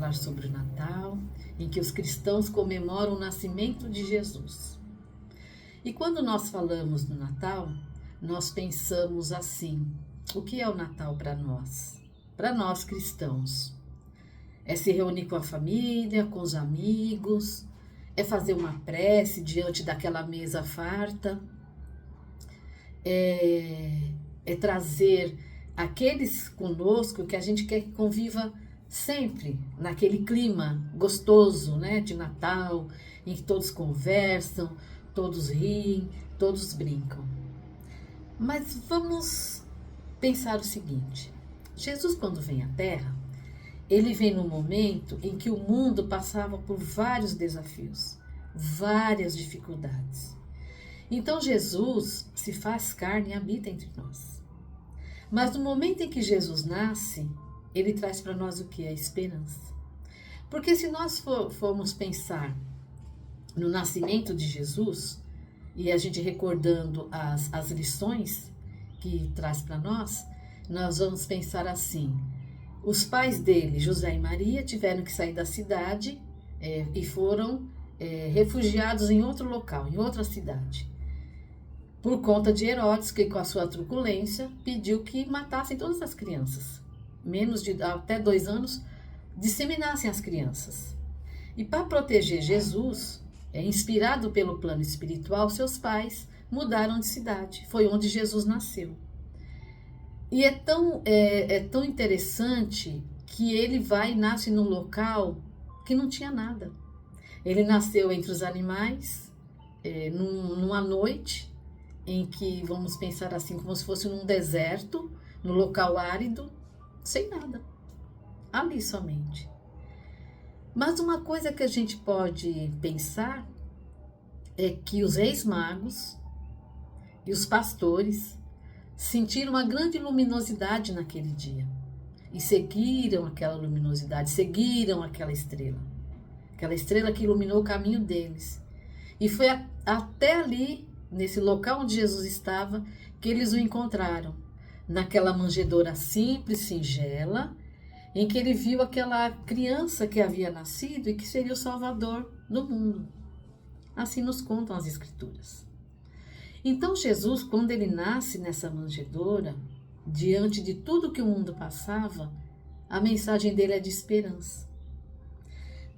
falar sobre o Natal, em que os cristãos comemoram o nascimento de Jesus. E quando nós falamos do Natal, nós pensamos assim: o que é o Natal para nós? Para nós cristãos, é se reunir com a família, com os amigos, é fazer uma prece diante daquela mesa farta, é trazer aqueles conosco que a gente quer que conviva sempre naquele clima gostoso, né, de Natal, em que todos conversam, todos riem, todos brincam. Mas vamos pensar o seguinte: Jesus, quando vem à Terra, ele vem num momento em que o mundo passava por vários desafios, várias dificuldades. Então Jesus se faz carne e habita entre nós. Mas no momento em que Jesus nasce, ele traz para nós o que? A esperança. Porque se nós formos pensar no nascimento de Jesus, e a gente recordando as lições que traz para nós vamos pensar assim: os pais dele, José e Maria, tiveram que sair da cidade e foram refugiados em outro local, em outra cidade, por conta de Herodes, que com a sua truculência pediu que matassem todas as crianças, menos de até 2 anos, disseminassem as crianças. E para proteger Jesus, inspirado pelo plano espiritual, seus pais mudaram de cidade. Foi onde Jesus nasceu. E é tão interessante que ele vai e nasce num local que não tinha nada. Ele nasceu entre os animais, numa noite, em que, vamos pensar assim, como se fosse num deserto, no local árido, sem nada. Ali somente. Mas uma coisa que a gente pode pensar é que os reis magos e os pastores sentiram uma grande luminosidade naquele dia e seguiram aquela luminosidade, seguiram aquela estrela que iluminou o caminho deles. E foi até ali, nesse local onde Jesus estava, que eles o encontraram, naquela manjedoura simples, singela, em que ele viu aquela criança que havia nascido e que seria o Salvador do mundo. Assim nos contam as Escrituras. Então Jesus, quando ele nasce nessa manjedoura, diante de tudo que o mundo passava, a mensagem dele é de esperança.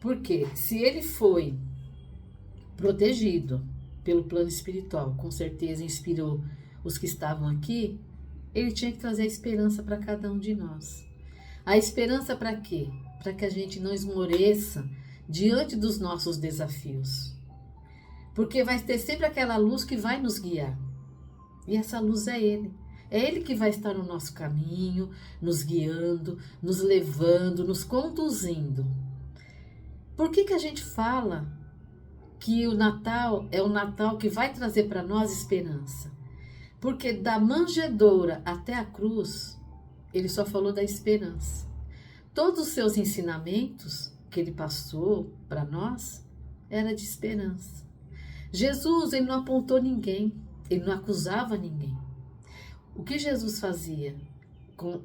Porque se ele foi protegido pelo plano espiritual, com certeza inspirou os que estavam aqui, ele tinha que trazer a esperança para cada um de nós. A esperança para quê? Para que a gente não esmoreça diante dos nossos desafios. Porque vai ter sempre aquela luz que vai nos guiar. E essa luz é Ele. É Ele que vai estar no nosso caminho, nos guiando, nos levando, nos conduzindo. Por que a gente fala que o Natal é o Natal que vai trazer para nós esperança? Porque da manjedoura até a cruz, ele só falou da esperança. Todos os seus ensinamentos que ele passou para nós era de esperança. Jesus, ele não apontou ninguém, ele não acusava ninguém. O que Jesus fazia?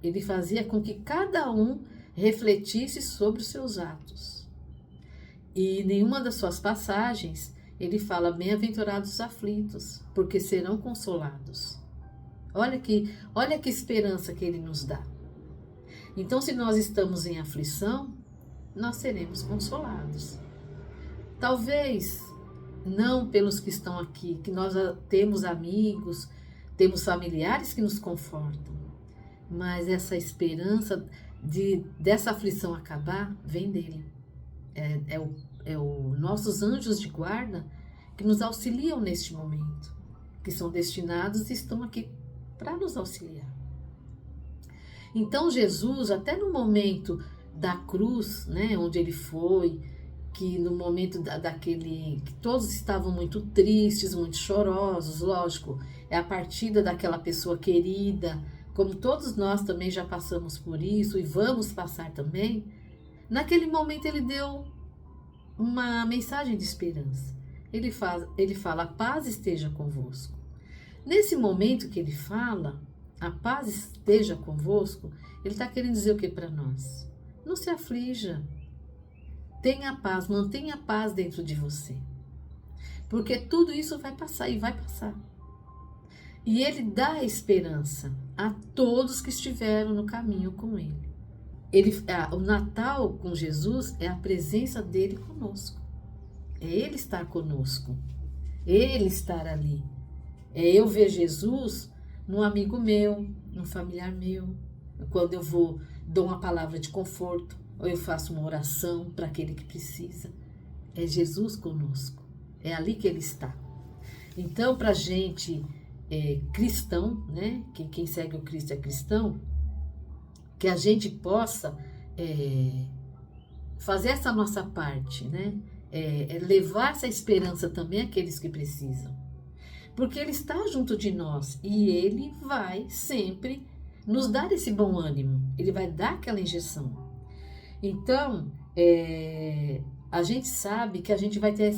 Ele fazia com que cada um refletisse sobre os seus atos. E em nenhuma das suas passagens, ele fala: bem-aventurados os aflitos, porque serão consolados. Olha que esperança que ele nos dá. Então, se nós estamos em aflição, nós seremos consolados. Talvez não pelos que estão aqui, que nós temos amigos, temos familiares que nos confortam, mas essa esperança dessa aflição acabar vem dele. Nossos anjos de guarda que nos auxiliam neste momento, que são destinados e estão aqui para nos auxiliar. Então Jesus, até no momento da cruz, né, onde ele foi, que no momento que todos estavam muito tristes, muito chorosos, lógico, é a partida daquela pessoa querida, como todos nós também já passamos por isso e vamos passar também. Naquele momento ele deu uma mensagem de esperança. Ele fala: a paz esteja convosco. Nesse momento que ele fala, a paz esteja convosco, ele está querendo dizer o que para nós? Não se aflija, tenha paz, mantenha a paz dentro de você. Porque tudo isso vai passar e vai passar. E ele dá esperança a todos que estiveram no caminho com ele. O Natal com Jesus é a presença dele conosco. É ele estar conosco. Ele estar ali. É eu ver Jesus num amigo meu, num familiar meu. Quando eu dou uma palavra de conforto, ou eu faço uma oração para aquele que precisa. É Jesus conosco. É ali que ele está. Então, para a gente cristão, né? Quem segue o Cristo é cristão, que a gente possa fazer essa nossa parte, né? Levar essa esperança também àqueles que precisam. Porque ele está junto de nós e ele vai sempre nos dar esse bom ânimo. Ele vai dar aquela injeção. Então, a gente sabe que a gente vai ter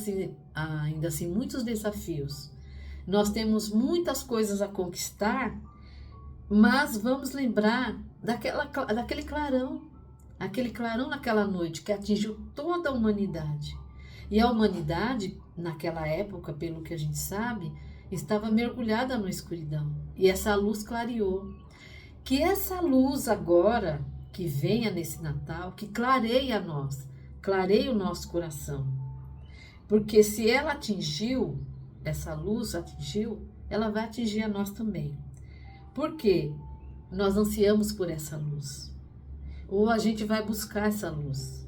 ainda assim muitos desafios. Nós temos muitas coisas a conquistar, mas vamos lembrar daquele clarão, aquele clarão naquela noite que atingiu toda a humanidade. E a humanidade, naquela época, pelo que a gente sabe, estava mergulhada na escuridão. E essa luz clareou. Que essa luz agora, que venha nesse Natal, que clareie a nós, clareie o nosso coração. Porque se ela atingiu, essa luz atingiu, ela vai atingir a nós também. Por quê? Nós ansiamos por essa luz. Ou a gente vai buscar essa luz,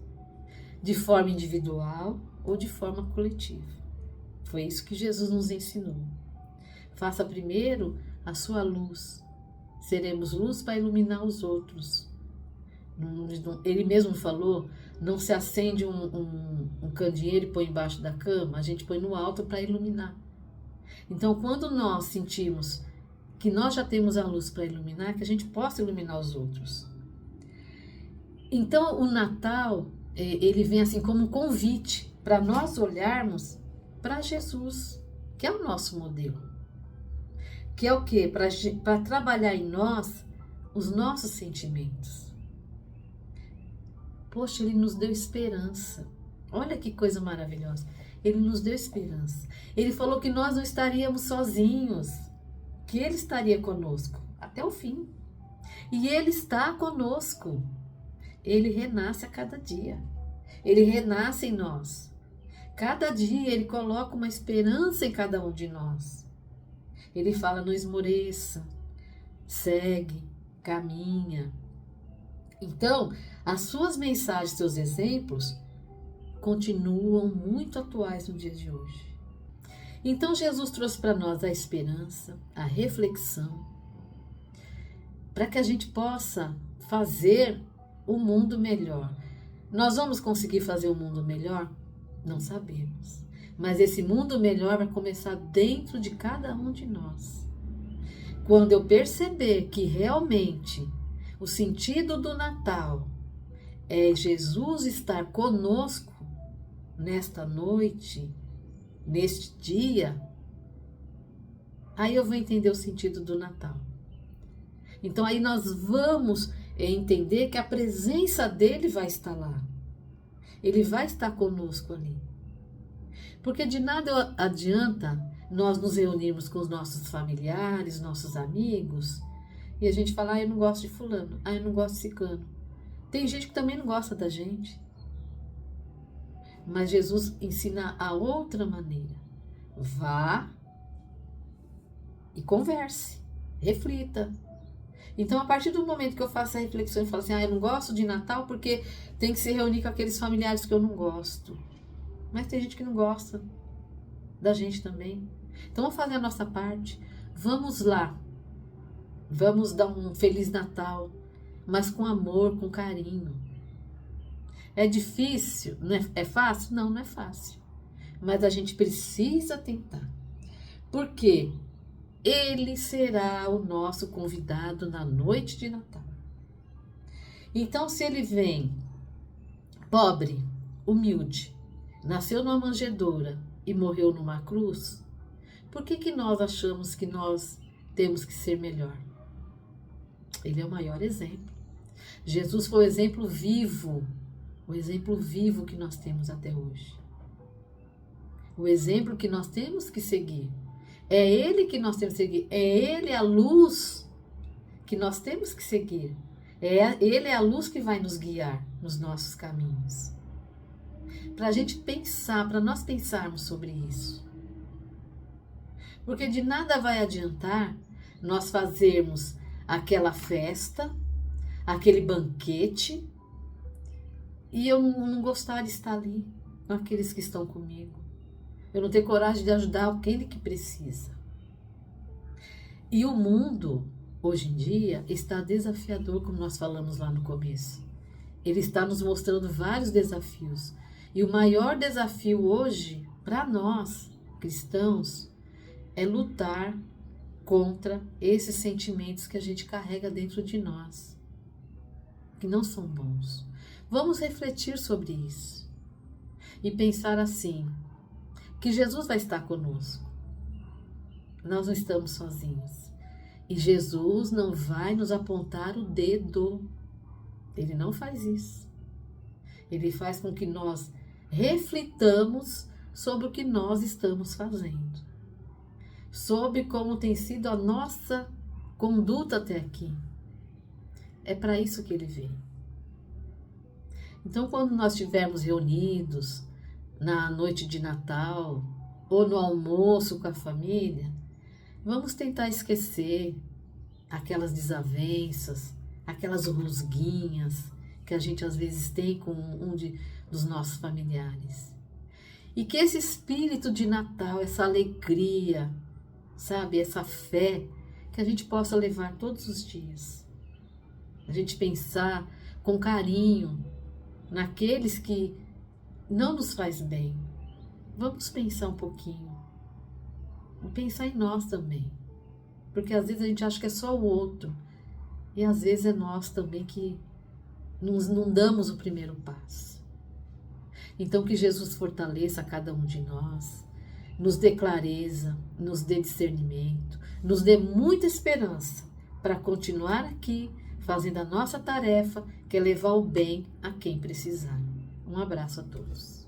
de forma individual ou de forma coletiva. Foi isso que Jesus nos ensinou. Faça primeiro a sua luz. Seremos luz para iluminar os outros. Ele mesmo falou, não se acende um candeeiro e põe embaixo da cama, a gente põe no alto para iluminar. Então, quando nós sentimos que nós já temos a luz para iluminar, que a gente possa iluminar os outros. Então, o Natal, ele vem assim como um convite para nós olharmos para Jesus, que é o nosso modelo. Que é o quê? Para trabalhar em nós os nossos sentimentos. Poxa, ele nos deu esperança. Olha que coisa maravilhosa. Ele nos deu esperança. Ele falou que nós não estaríamos sozinhos, que ele estaria conosco até o fim. E ele está conosco. Ele renasce a cada dia. Ele renasce em nós. Cada dia ele coloca uma esperança em cada um de nós. Ele fala, não esmoreça, segue, caminha. Então, as suas mensagens, seus exemplos, continuam muito atuais no dia de hoje. Então, Jesus trouxe para nós a esperança, a reflexão, para que a gente possa fazer o mundo melhor. Nós vamos conseguir fazer o mundo melhor? Não sabemos. Mas esse mundo melhor vai começar dentro de cada um de nós. Quando eu perceber que realmente o sentido do Natal é Jesus estar conosco nesta noite, neste dia, aí eu vou entender o sentido do Natal. Então aí nós vamos entender que a presença dele vai estar lá. Ele vai estar conosco ali. Porque de nada adianta nós nos reunirmos com os nossos familiares, nossos amigos, e a gente falar, eu não gosto de fulano, eu não gosto de ciclano. Tem gente que também não gosta da gente. Mas Jesus ensina a outra maneira. Vá e converse, reflita. Então, a partir do momento que eu faço a reflexão e falo assim, eu não gosto de Natal porque tem que se reunir com aqueles familiares que eu não gosto. Mas tem gente que não gosta da gente também. Então, vamos fazer a nossa parte. Vamos lá. Vamos dar um Feliz Natal, mas com amor, com carinho. É difícil? Não é fácil? Não, não é fácil. Mas a gente precisa tentar. Por quê? Ele será o nosso convidado na noite de Natal. Então, se ele vem pobre, humilde, nasceu numa manjedoura e morreu numa cruz, por que nós achamos que nós temos que ser melhor? Ele é o maior exemplo. Jesus foi o exemplo vivo o exemplo vivo que nós temos até hoje. O exemplo que nós temos que seguir. É Ele que nós temos que seguir. É Ele a luz que nós temos que seguir. Ele é a luz que vai nos guiar nos nossos caminhos. Para a gente pensar, para nós pensarmos sobre isso. Porque de nada vai adiantar nós fazermos aquela festa, aquele banquete, e eu não gostar de estar ali com aqueles que estão comigo. Eu não ter coragem de ajudar aquele que precisa. E o mundo, hoje em dia, está desafiador, como nós falamos lá no começo. Ele está nos mostrando vários desafios. E o maior desafio hoje, para nós, cristãos, é lutar contra esses sentimentos que a gente carrega dentro de nós, que não são bons. Vamos refletir sobre isso e pensar assim, que Jesus vai estar conosco. Nós não estamos sozinhos. E Jesus não vai nos apontar o dedo. Ele não faz isso. Ele faz com que nós reflitamos sobre o que nós estamos fazendo. Sobre como tem sido a nossa conduta até aqui. É para isso que ele veio. Então, quando nós estivermos reunidos na noite de Natal ou no almoço com a família, vamos tentar esquecer aquelas desavenças, aquelas rusguinhas que a gente às vezes tem com dos nossos familiares. E que esse espírito de Natal, essa alegria, sabe, essa fé, que a gente possa levar todos os dias. A gente pensar com carinho naqueles que não nos faz bem. Vamos pensar um pouquinho. E pensar em nós também. Porque às vezes a gente acha que é só o outro. E às vezes é nós também que não damos o primeiro passo. Então que Jesus fortaleça a cada um de nós, nos dê clareza, nos dê discernimento, nos dê muita esperança para continuar aqui fazendo a nossa tarefa, que é levar o bem a quem precisar. Um abraço a todos.